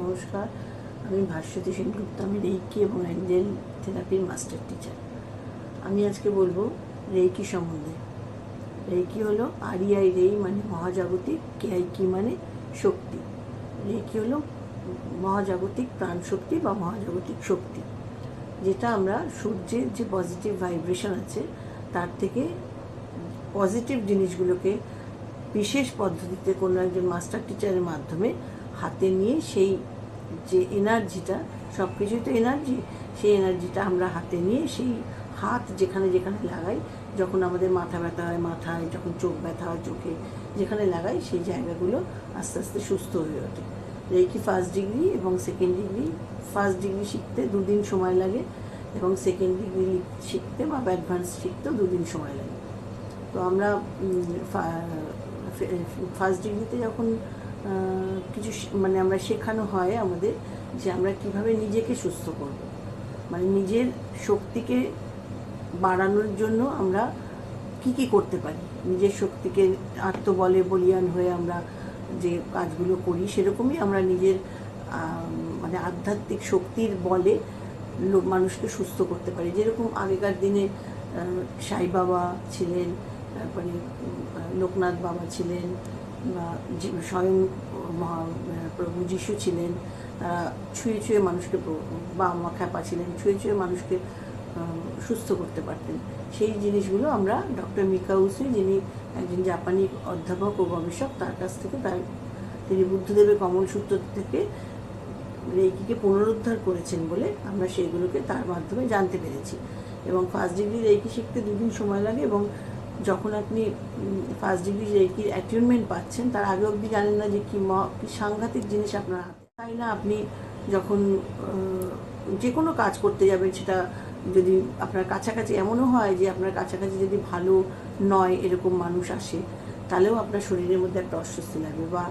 নমস্কার, আমি ভাস্বতী সেনগুপ্ত। আমি রেইকি এবং অ্যাঞ্জেল থেরাপির মাস্টার টিচার। আমি আজকে বলবো রেইকি সম্বন্ধে। রেইকি হলো আরিয়াই রেই মানে মহাজাগতিক, কেআইকি মানে শক্তি। রেইকি হলো মহাজাগতিক প্রাণশক্তি বা মহাজাগতিক শক্তি, যেটা আমরা সূর্যের যে পজিটিভ ভাইব্রেশন আছে তার থেকে পজিটিভ জিনিসগুলোকে বিশেষ পদ্ধতিতে কোনো একজন মাস্টার টিচারের মাধ্যমে হাতে নিয়ে সেই যে এনার্জিটা, সব কিছুই তো এনার্জি, সেই এনার্জিটা আমরা হাতে নিয়ে সেই হাত যেখানে যেখানে লাগাই, যখন আমাদের মাথা ব্যথা হয় মাথায়, যখন চোখ ব্যথা হয় চোখে, যেখানে লাগাই সেই জায়গাগুলো আস্তে আস্তে সুস্থ হয়ে ওঠে। রেইকি ফার্স্ট ডিগ্রি এবং সেকেন্ড ডিগ্রি, ফার্স্ট ডিগ্রি শিখতে 2 দিন সময় লাগে এবং সেকেন্ড ডিগ্রি শিখতে বা অ্যাডভান্স শিখতেও 2 দিন সময় লাগে। তো আমরা ফার্স্ট ডিগ্রিতে যখন কিছু মানে আমরা শেখানো হয় আমাদের যে আমরা কিভাবে নিজেকে সুস্থ করব, মানে নিজের শক্তিকে বাড়ানোর জন্য আমরা কি করতে পারি, নিজের শক্তিকে আত্মবলে বলীয়ান হয়ে আমরা যে কাজগুলো করি সেরকমই আমরা নিজের মানে আধ্যাত্মিক শক্তির বলে মানুষকে সুস্থ করতে পারি। যেরকম আগেকার দিনে সাই বাবা ছিলেন, তারপরে লোকনাথ বাবা ছিলেন, বা স্বয়ং প্রভু যিশু ছিলেন, তারা ছুঁয়ে ছুঁয়ে মানুষকে, বা মা খ্যাপা ছিলেন, ছুঁয়ে ছুঁয়ে মানুষকে সুস্থ করতে পারতেন। সেই জিনিসগুলো আমরা ডক্টর মিকাউসি, যিনি একজন জাপানি অধ্যাপক ও গবেষক, তার কাছ থেকে তিনি বুদ্ধদেবের কমলসূত্র থেকে রেইকিকে পুনরুদ্ধার করেছেন বলে আমরা সেইগুলোকে তার মাধ্যমে জানতে পেরেছি। এবং ফার্স্ট ডিগ্রি রেইকি শিখতে 2 দিন সময় লাগে, এবং যখন আপনি ফার্স্ট ডিগ্রি রেইকির অ্যাটিউনমেন্ট পাচ্ছেন তার আগে অবধি জানেন না যে কি সাংঘাতিক জিনিস আপনার হাতে। তাই না, আপনি যখন যে কোনো কাজ করতে যাবেন, সেটা যদি আপনার কাছাকাছি, এমনও হয় যে আপনার কাছাকাছি যদি ভালো নয় এরকম মানুষ আসে, তাহলেও আপনার শরীরের মধ্যে একটা অস্বস্তি লাগবে। বা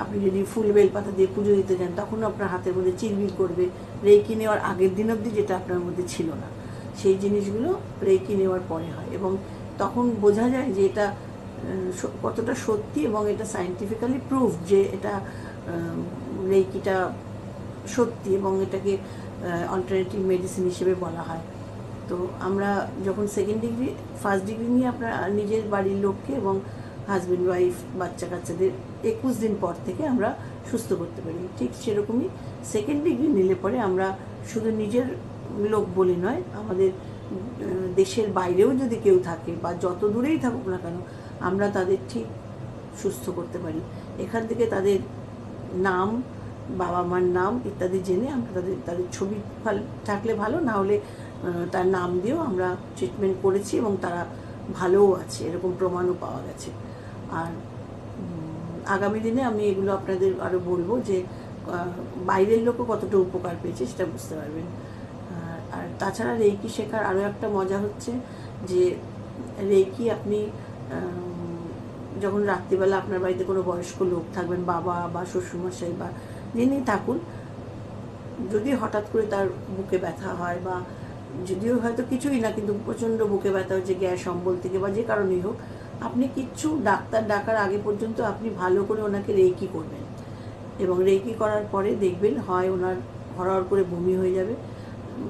আপনি যদি ফুল বেলপাতা দিয়ে পুজো দিতে যান, তখনও আপনার হাতের মধ্যে চিরবির করবে, রেইকি নেওয়ার আগের দিন অবধি যেটা আপনার মধ্যে ছিল না। সেই জিনিসগুলো রেইকি নেওয়ার পরে হয়, এবং তখন বোঝা যায় যে এটা কতটা সত্যি, এবং এটা সায়েন্টিফিক্যালি প্রুফ যে এটা রেইকিটা সত্যি, এবং এটাকে অল্টারনেটিভ মেডিসিন হিসেবে বলা হয়। তো আমরা যখন সেকেন্ড ডিগ্রি, ফার্স্ট ডিগ্রি নিয়ে আপনার নিজের বাড়ির লোককে এবং হাজব্যান্ড ওয়াইফ বাচ্চা কাচ্চাদের 21 দিন পর থেকে আমরা সুস্থ করতে পারি, ঠিক সেরকমই সেকেন্ড ডিগ্রি নিলে পরে আমরা শুধু নিজের লোক বলে নয়, আমাদের দেশের বাইরেও যদি কেউ থাকে বা যত দূরেই থাকুক না কেন, আমরা তাদের ঠিক সুস্থ করতে পারি। এখান থেকে তাদের নাম, বাবা মার নাম ইত্যাদি জেনে আমরা তাদের ছবি থাকলে ভালো, না হলে তার নাম দিয়েও আমরা ট্রিটমেন্ট করেছি এবং তারা ভালোও আছে, এরকম প্রমাণও পাওয়া গেছে। আর আগামী দিনে আমি এগুলো আপনাদের আরও বলবো যে বাইরের লোকও কতটা উপকার পেয়েছে সেটা বুঝতে পারবেন। আর তাছাড়া রেইকি শেখার আরও একটা মজা হচ্ছে যে রেইকি আপনি যখন রাত্রিবেলা আপনার বাড়িতে কোনো বয়স্ক লোক থাকবেন, বাবা বা শ্বশুরমশাই বা যিনি থাকুন, যদি হঠাৎ করে তার বুকে ব্যথা হয়, বা যদিও হয়তো কিছুই না কিন্তু প্রচণ্ড বুকে ব্যথা হচ্ছে গ্যাস অম্বল থেকে বা যে কারণেই হোক, আপনি কিচ্ছু ডাক্তার ডাকার আগে পর্যন্ত আপনি ভালো করে ওনাকে রেইকি করবেন, এবং রেইকি করার পরে দেখবেন হয় ওনার হরহর করে বমি হয়ে যাবে,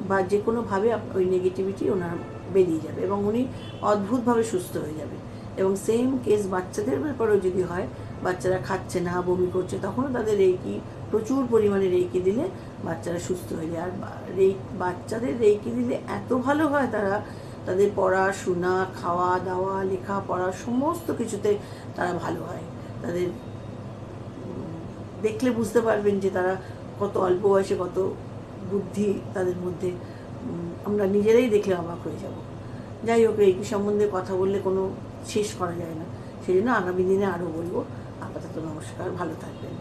বা যে কোনোভাবে ওই নেগেটিভিটি ওনার বেরিয়ে যাবে এবং উনি অদ্ভুতভাবে সুস্থ হয়ে যাবে। এবং সেম কেস বাচ্চাদের ব্যাপারেও যদি হয়, বাচ্চারা খাচ্ছে না, বমি করছে, তখনও তাদের রেইকি, প্রচুর পরিমাণে রেইকি দিলে বাচ্চারা সুস্থ হয়ে যায়। আর বাচ্চাদের রেইকি দিলে এত ভালো হয়, তাদের পড়াশোনা, খাওয়া দাওয়া, লেখাপড়া সমস্ত কিছুতে তারা ভালো হয়। তাদের দেখলে বুঝতে পারবেন যে তারা কত অল্প বয়সে কত বুদ্ধি তাদের মধ্যে, আমরা নিজেরাই দেখলে অবাক হয়ে যাব। যাই হোক, রেইকি সম্বন্ধে কথা বললে কোনো শেষ করা যায় না, সেই জন্য আগামী দিনে আরও বলবো। আপাতত নমস্কার, ভালো থাকবেন।